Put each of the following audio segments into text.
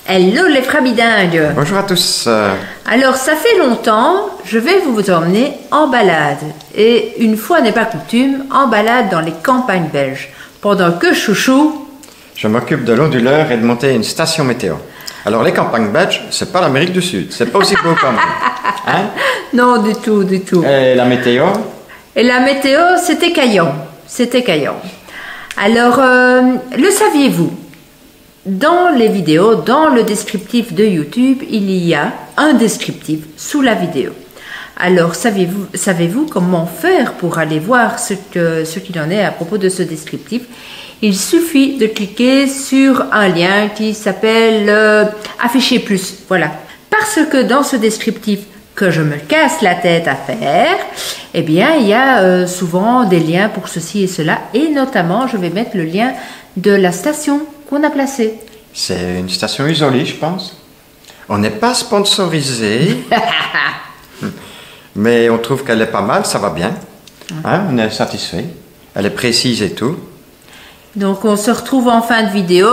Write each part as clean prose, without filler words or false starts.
Hello les frabidingues. Bonjour à tous. Alors ça fait longtemps, je vais vous emmener en balade. Et une fois n'est pas coutume, en balade dans les campagnes belges. Pendant que chouchou... Je m'occupe de l'onduleur et de monter une station météo. Alors les campagnes belges, c'est pas l'Amérique du Sud, c'est pas aussi beau quand même. Hein? Non, du tout, du tout. Et la météo? Et la météo, c'était caillant. C'était caillant. Alors, le saviez-vous? Dans les vidéos, dans le descriptif de YouTube, il y a un descriptif sous la vidéo. Alors, savez-vous comment faire pour aller voir ce qu'il en est à propos de ce descriptif? Il suffit de cliquer sur un lien qui s'appelle Afficher plus. Voilà. Parce que dans ce descriptif que je me casse la tête à faire, eh bien, il y a souvent des liens pour ceci et cela. Et notamment, je vais mettre le lien de la station qu'on a placée. C'est une station isolée, je pense. On n'est pas sponsorisé. Mais on trouve qu'elle est pas mal, ça va bien. Hein, on est satisfait. Elle est précise et tout. Donc, on se retrouve en fin de vidéo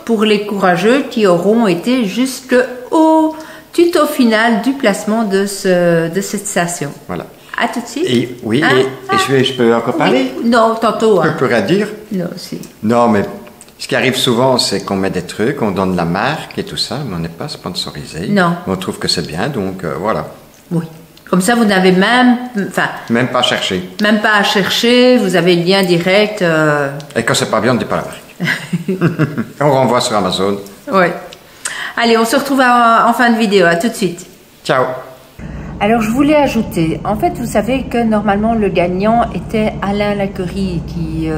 pour les courageux qui auront été jusqu'au tuto final du placement de cette station. Voilà. À tout de suite. Et, oui, je peux encore parler? Oui. Non, tantôt. Je peux rien dire? Non, si. Non, mais ce qui arrive souvent, c'est qu'on met des trucs, on donne la marque et tout ça, mais on n'est pas sponsorisé. Non. On trouve que c'est bien, donc voilà. Oui. Comme ça, vous n'avez même pas à chercher. Même pas à chercher, vous avez le lien direct. Et quand c'est pas bien, on ne dit pas la marque. On renvoie sur Amazon. Oui. Allez, on se retrouve en fin de vidéo. À tout de suite. Ciao. Alors, je voulais ajouter, en fait, vous savez que normalement, le gagnant était Alain Laquerie qui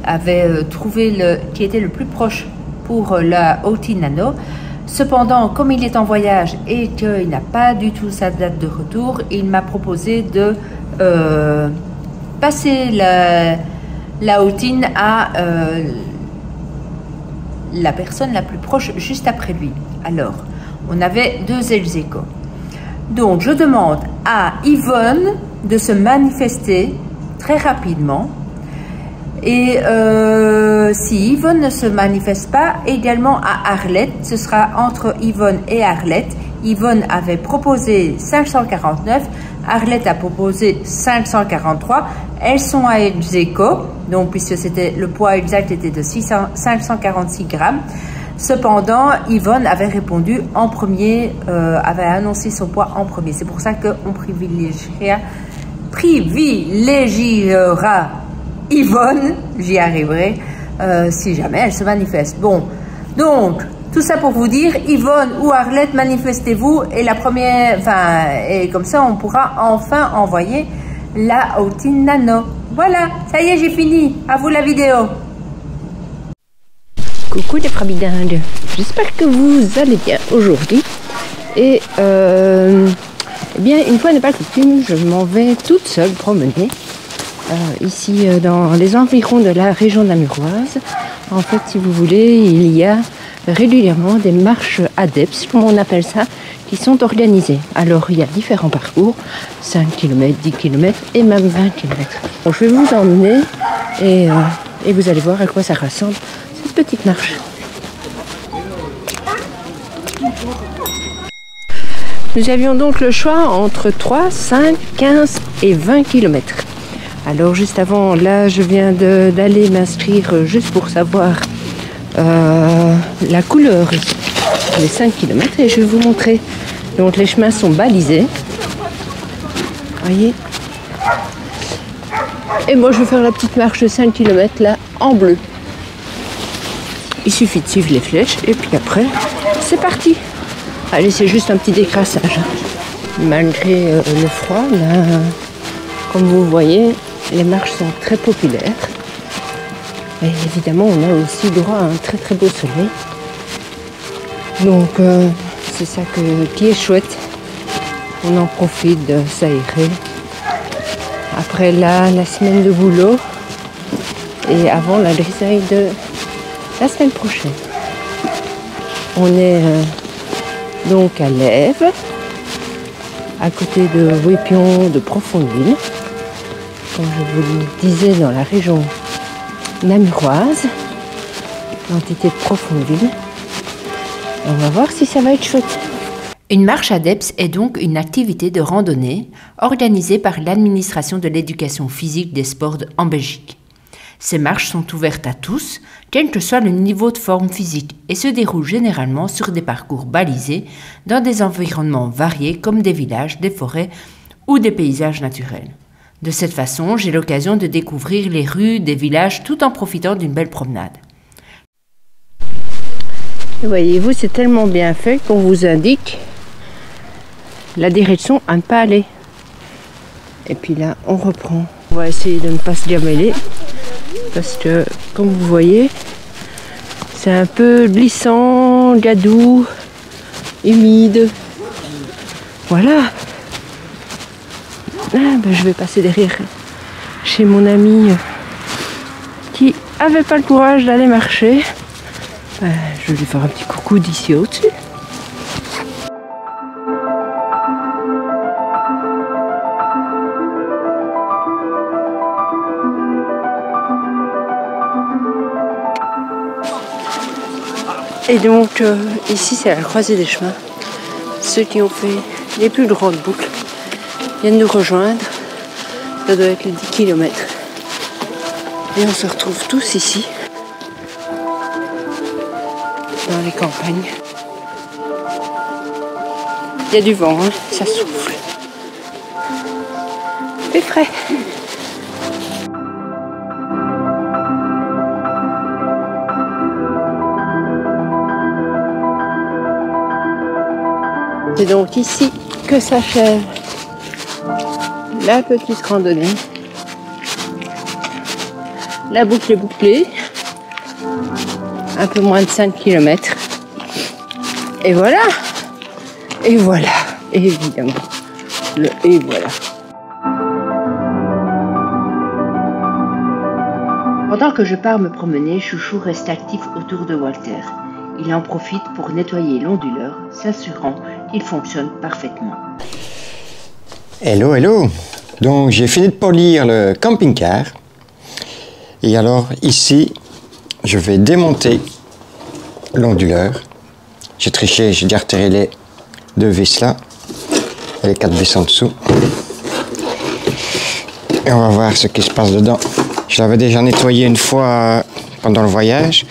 avait trouvé qui était le plus proche pour la OT Nano. Cependant, comme il est en voyage et qu'il n'a pas du tout sa date de retour, il m'a proposé de passer la OT à la personne la plus proche juste après lui. Alors, on avait deux ex-aequo. Donc, je demande à Yvonne de se manifester très rapidement. Et si Yvonne ne se manifeste pas, également à Arlette, ce sera entre Yvonne et Arlette. Yvonne avait proposé 549, Arlette a proposé 543. Elles sont à ex-aequo, donc puisque le poids exact était de 546 grammes. Cependant, Yvonne avait répondu en premier, avait annoncé son poids en premier. C'est pour ça qu'on privilégiera Yvonne, j'y arriverai, si jamais elle se manifeste. Bon, donc, tout ça pour vous dire, Yvonne ou Arlette, manifestez-vous et et comme ça on pourra enfin envoyer la OT Nano. Voilà, ça y est, j'ai fini. À vous la vidéo. Coucou les frabidingues, j'espère que vous allez bien aujourd'hui. Et eh bien, une fois n'est pas coutume, je m'en vais toute seule promener. Ici dans les environs de la région namuroise. En fait, si vous voulez, il y a régulièrement des marches ADEPS, comme on appelle ça, qui sont organisées. Alors, il y a différents parcours, 5 km, 10 km et même 20 km. Donc, je vais vous emmener et vous allez voir à quoi ça ressemble, cette petite marche. Nous avions donc le choix entre 3, 5, 15 et 20 km. Alors juste avant, là je viens d'aller m'inscrire juste pour savoir la couleur des 5 km et je vais vous montrer. Donc les chemins sont balisés. Voyez. Et moi je vais faire la petite marche de 5 km là en bleu. Il suffit de suivre les flèches et puis après c'est parti. Allez, c'est juste un petit décrassage. Malgré le froid, là, comme vous voyez, les marches sont très populaires. Et évidemment, on a aussi droit à un très très beau soleil. Donc, c'est ça qui est chouette. On en profite de s'aérer. Après la semaine de boulot et avant la grisaille de la semaine prochaine. On est donc à Lèves, à côté de Wépion de Profondeville. Comme je vous le disais, dans la région namuroise, l'entité de Profondeville. On va voir si ça va être chouette. Une marche ADEPS est donc une activité de randonnée organisée par l'administration de l'éducation physique des sports en Belgique. Ces marches sont ouvertes à tous, quel que soit le niveau de forme physique, et se déroulent généralement sur des parcours balisés dans des environnements variés comme des villages, des forêts ou des paysages naturels. De cette façon, j'ai l'occasion de découvrir les rues des villages tout en profitant d'une belle promenade. Voyez-vous, c'est tellement bien fait qu'on vous indique la direction à ne pas aller. Et puis là, on reprend. On va essayer de ne pas se démêler parce que, comme vous voyez, c'est un peu glissant, gadou, humide. Voilà. Je vais passer derrière chez mon ami qui avait pas le courage d'aller marcher. Je vais lui faire un petit coucou d'ici au-dessus. Et donc ici c'est la croisée des chemins. Ceux qui ont fait les plus grandes boucles viennent nous rejoindre. Ça doit être les 10 km. Et on se retrouve tous ici, dans les campagnes. Il y a du vent, hein, ça souffle. C'est frais. C'est donc ici que s'achève la petite randonnée. La boucle est bouclée. Un peu moins de 5 km. Et voilà. Et voilà. Évidemment. Et voilà. Pendant que je pars me promener, Chouchou reste actif autour de Walter. Il en profite pour nettoyer l'onduleur, s'assurant qu'il fonctionne parfaitement. Hello, hello. Donc j'ai fini de polir le camping-car. Et alors ici, je vais démonter l'onduleur. J'ai triché, j'ai déjà retiré les 2 vis là. Et les 4 vis en dessous. Et on va voir ce qui se passe dedans. Je l'avais déjà nettoyé une fois pendant le voyage.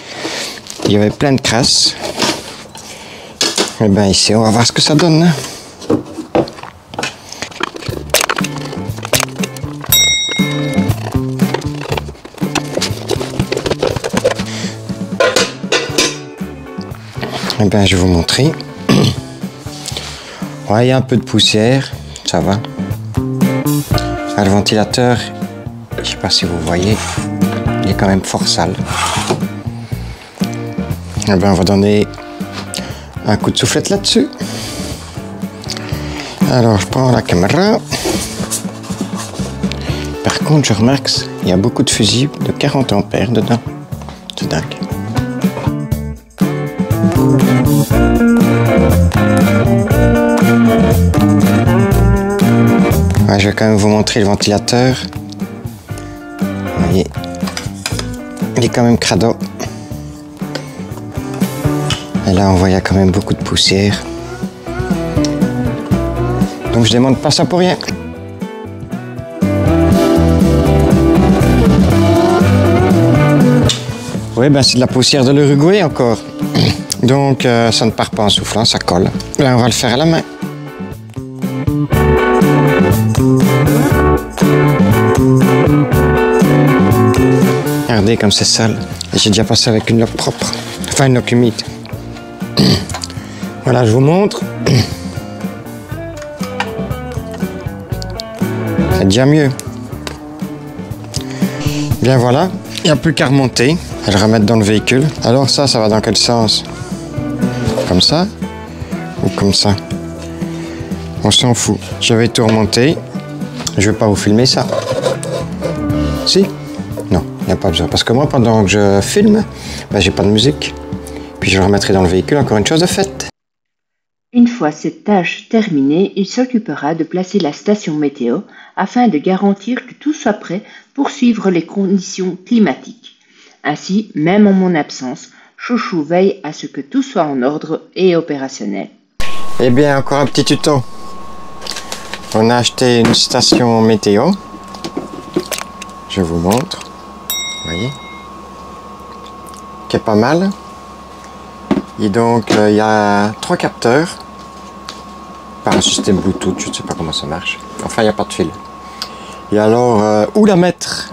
Il y avait plein de crasse. Et bien ici, on va voir ce que ça donne. Hein. Eh bien, je vais vous montrer. Ouais, il y a un peu de poussière, ça va. Ah, le ventilateur, je ne sais pas si vous voyez, il est quand même fort sale. Eh bien, on va donner un coup de soufflette là-dessus. Alors, je prends la caméra. Par contre, je remarque qu'il y a beaucoup de fusibles de 40 ampères dedans. C'est dingue. Ouais, je vais quand même vous montrer le ventilateur. Vous voyez, il est quand même crado. Et là, on voit, il y a quand même beaucoup de poussière. Donc, je demande pas ça pour rien. Oui, ben c'est de la poussière de l'Uruguay encore. Donc, ça ne part pas en soufflant, ça colle. Là, on va le faire à la main. Regardez comme c'est sale. Et j'ai déjà passé avec une loque propre. Enfin, une loque humide. Voilà, je vous montre. C'est déjà mieux. Bien voilà, il n'y a plus qu'à remonter et le remettre dans le véhicule. Alors ça va dans quel sens? Comme ça ou comme ça? On s'en fout. Je vais tout remonter. Je ne vais pas vous filmer ça. Si? Non, il n'y a pas besoin. Parce que moi, pendant que je filme, ben, j'ai pas de musique. Puis je le remettrai dans le véhicule, encore une chose de faite. Une fois cette tâche terminée, il s'occupera de placer la station météo afin de garantir que tout soit prêt pour suivre les conditions climatiques. Ainsi, même en mon absence, Chouchou veille à ce que tout soit en ordre et opérationnel. Eh bien, encore un petit tuto. On a acheté une station météo. Je vous montre. Vous voyez, qui est pas mal. Et donc, il y a 3 capteurs par un système Bluetooth. Je ne sais pas comment ça marche. Enfin, il n'y a pas de fil. Et alors, où la mettre?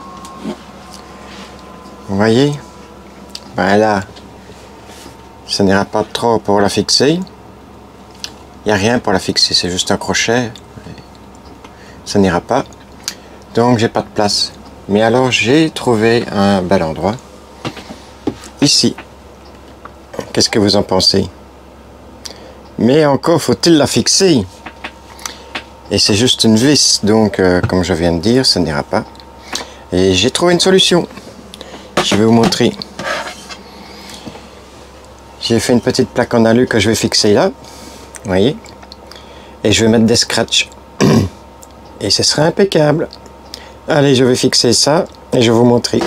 Vous voyez? Voilà. Ça n'ira pas trop pour la fixer. Il n'y a rien pour la fixer, c'est juste un crochet. Ça n'ira pas. Donc, j'ai pas de place. Mais alors, j'ai trouvé un bel endroit. Ici. Qu'est-ce que vous en pensez? Mais encore faut-il la fixer. Et c'est juste une vis. Donc, comme je viens de dire, ça n'ira pas. Et j'ai trouvé une solution. Je vais vous montrer. J'ai fait une petite plaque en alu que je vais fixer là. Vous voyez? Et je vais mettre des scratchs. Et ce sera impeccable. Allez, je vais fixer ça et je vais vous montrer.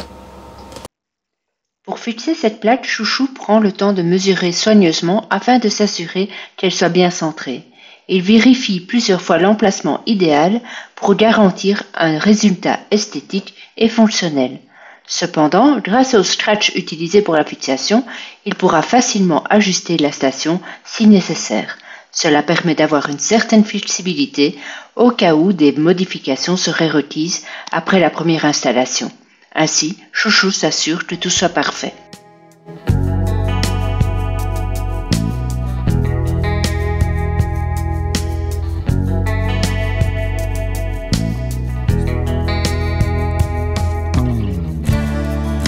Pour fixer cette plaque, Chouchou prend le temps de mesurer soigneusement afin de s'assurer qu'elle soit bien centrée. Il vérifie plusieurs fois l'emplacement idéal pour garantir un résultat esthétique et fonctionnel. Cependant, grâce aux scratchs utilisés pour la fixation, il pourra facilement ajuster la station si nécessaire. Cela permet d'avoir une certaine flexibilité au cas où des modifications seraient requises après la première installation. Ainsi, Chouchou s'assure que tout soit parfait.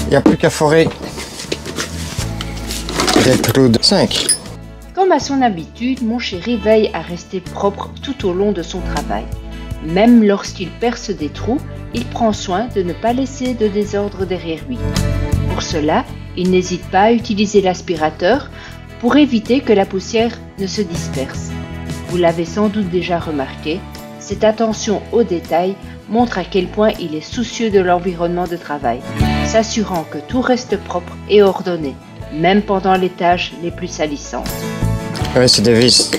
Il n'y a plus qu'à forer des clous de 5. Comme à son habitude, mon chéri veille à rester propre tout au long de son travail. Même lorsqu'il perce des trous, il prend soin de ne pas laisser de désordre derrière lui. Pour cela, il n'hésite pas à utiliser l'aspirateur pour éviter que la poussière ne se disperse. Vous l'avez sans doute déjà remarqué, cette attention aux détails montre à quel point il est soucieux de l'environnement de travail, s'assurant que tout reste propre et ordonné, même pendant les tâches les plus salissantes. Ouais, c'est des vis.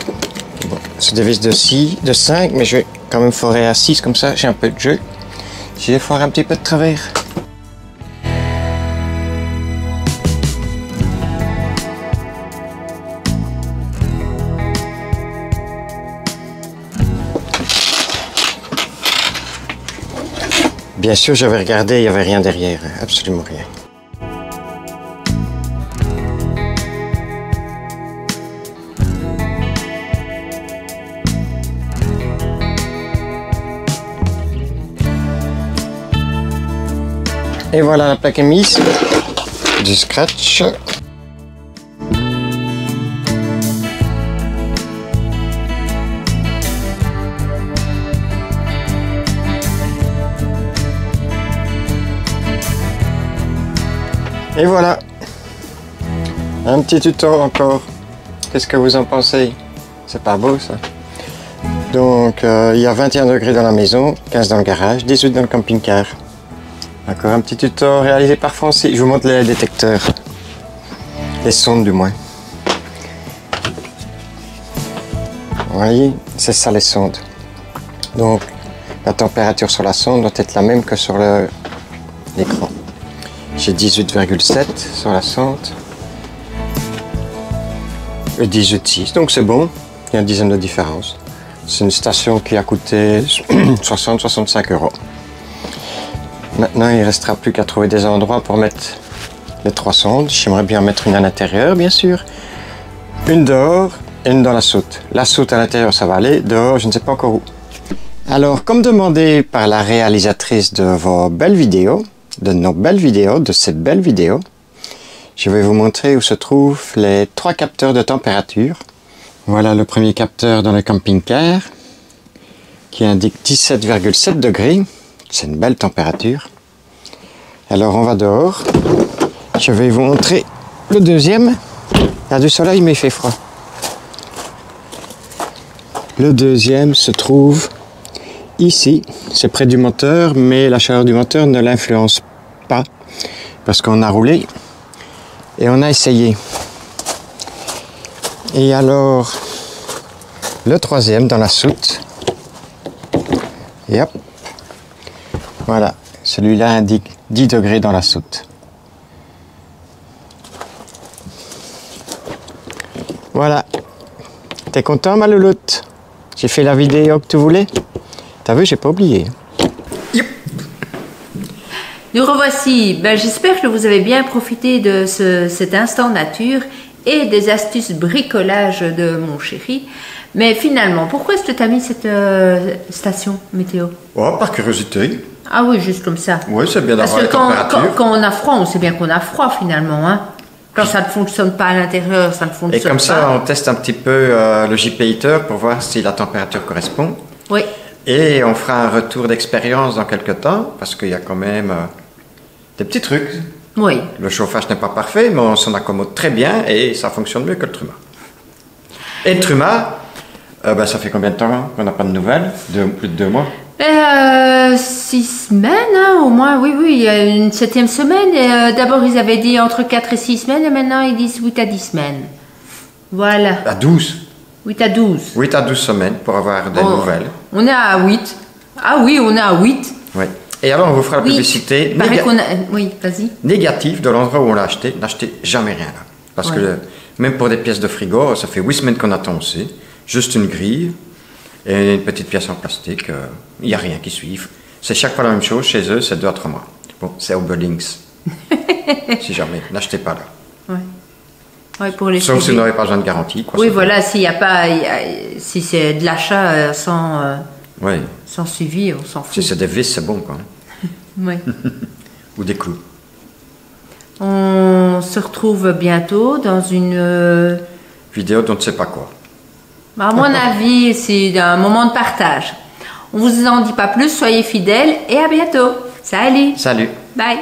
Bon, c'est des vis de 6, de 5, mais je vais quand même forer à 6 comme ça, j'ai un peu de jeu. Je vais forer un petit peu de travers. Bien sûr, j'avais regardé, il n'y avait rien derrière, absolument rien. Et voilà, la plaque est mise, du scratch. Et voilà, un petit tuto encore. Qu'est-ce que vous en pensez? C'est pas beau ça? Donc il y a 21 degrés dans la maison, 15 dans le garage, 18 dans le camping-car. Encore un petit tuto réalisé par Francis. Je vous montre les détecteurs, les sondes du moins. Vous voyez, c'est ça les sondes. Donc la température sur la sonde doit être la même que sur l'écran. J'ai 18,7 sur la sonde et 18,6, donc c'est bon, il y a une dizaine de différence. C'est une station qui a coûté 60-65 €. Maintenant, il ne restera plus qu'à trouver des endroits pour mettre les 3 sondes. J'aimerais bien mettre une à l'intérieur, bien sûr, une dehors et une dans la soute. La soute à l'intérieur, ça va aller, dehors, je ne sais pas encore où. Alors, comme demandé par la réalisatrice de vos belles vidéos, de nos belles vidéos, de ces belles vidéos, je vais vous montrer où se trouvent les 3 capteurs de température. Voilà le premier capteur dans le camping-car qui indique 17,7 degrés. C'est une belle température. Alors on va dehors. Je vais vous montrer le deuxième. Il y a du soleil mais il fait froid. Le deuxième se trouve ici. C'est près du moteur, mais la chaleur du moteur ne l'influence pas parce qu'on a roulé Et on a essayé. Et alors, le troisième dans la soute. Et hop. Voilà, celui-là indique 10 degrés dans la soute. Voilà. T'es content, ma louloute? J'ai fait la vidéo que tu voulais? T'as vu, j'ai pas oublié. Yep. Nous revoici. Ben, j'espère que vous avez bien profité de cet instant nature et des astuces bricolage de mon chéri. Mais finalement, pourquoi est-ce que tu as mis cette station météo? Oh, par curiosité. Ah oui, juste comme ça. Oui, c'est bien Parce d'avoir que la température. quand on a froid, on sait bien qu'on a froid finalement. Hein. Quand ça ne fonctionne pas à l'intérieur, ça ne fonctionne pas. Et comme ça, on teste un petit peu le JP Heater pour voir si la température correspond. Oui. Et on fera un retour d'expérience dans quelques temps, parce qu'il y a quand même des petits trucs. Oui. Le chauffage n'est pas parfait, mais on s'en accommode très bien et ça fonctionne mieux que le Truma. Et le Truma, ben, ça fait combien de temps qu'on n'a pas de nouvelles? Plus de 2 mois? 6 semaines, hein, au moins, oui, il y a une 7e semaine. D'abord, ils avaient dit entre 4 et 6 semaines, et maintenant, ils disent 8 à 10 semaines. Voilà. À 12? 8 à 12. 8 à 12 semaines pour avoir des nouvelles. On est à 8. Ah oui, on est à 8. Oui. Et alors, on vous fera la publicité oui, vas-y. négative de l'endroit où on l'a acheté. N'achetez jamais rien là. Parce que même pour des pièces de frigo, ça fait 8 semaines qu'on attend aussi. Juste une grille et une petite pièce en plastique. Il n'y a rien qui suit. C'est chaque fois la même chose. Chez eux, c'est 2 à 3 mois. Bon, c'est Oberlinks. Si jamais, n'achetez pas là. Ouais. Ouais, pour les sauf si vous n'avez pas besoin de garantie. Quoi, oui, voilà, s'il n'y a pas, si c'est de l'achat sans suivi, on s'en fout. Si c'est des vis, c'est bon, quoi. Oui. Ou des clous. On se retrouve bientôt dans une vidéo dont on ne sait pas quoi. À mon avis, c'est un moment de partage. On vous en dit pas plus, soyez fidèles et à bientôt. Salut. Salut. Bye.